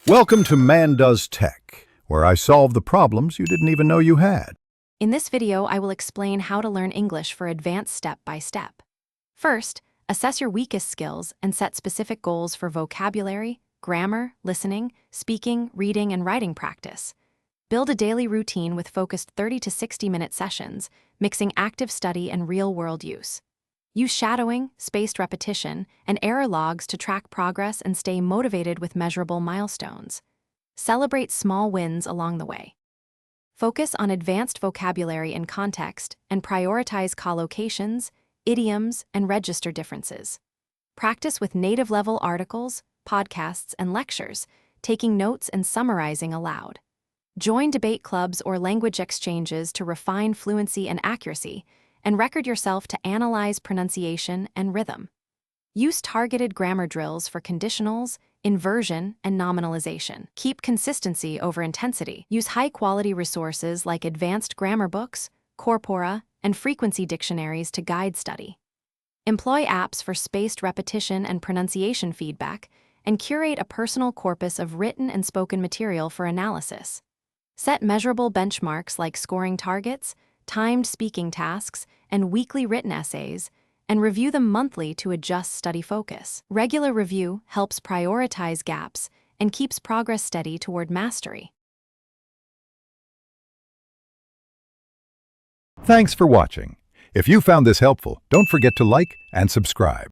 Welcome to Man Does Tech, where I solve the problems you didn't even know you had. In this video, I will explain how to learn English for advanced step by step. First, assess your weakest skills and set specific goals for vocabulary, grammar, listening, speaking, reading, and writing practice. Build a daily routine with focused 30 to 60-minute sessions, mixing active study and real-world use. Use shadowing, spaced repetition, and error logs to track progress and stay motivated with measurable milestones. Celebrate small wins along the way. Focus on advanced vocabulary and context and prioritize collocations, idioms, and register differences. Practice with native-level articles, podcasts, and lectures, taking notes and summarizing aloud. Join debate clubs or language exchanges to refine fluency and accuracy, and record yourself to analyze pronunciation and rhythm. Use targeted grammar drills for conditionals, inversion, and nominalization. Keep consistency over intensity. Use high-quality resources like advanced grammar books, corpora, and frequency dictionaries to guide study. Employ apps for spaced repetition and pronunciation feedback, and curate a personal corpus of written and spoken material for analysis. Set measurable benchmarks like scoring targets, timed speaking tasks, and weekly written essays, and review them monthly to adjust study focus. Regular review helps prioritize gaps and keeps progress steady toward mastery. Thanks for watching. If you found this helpful, don't forget to like and subscribe.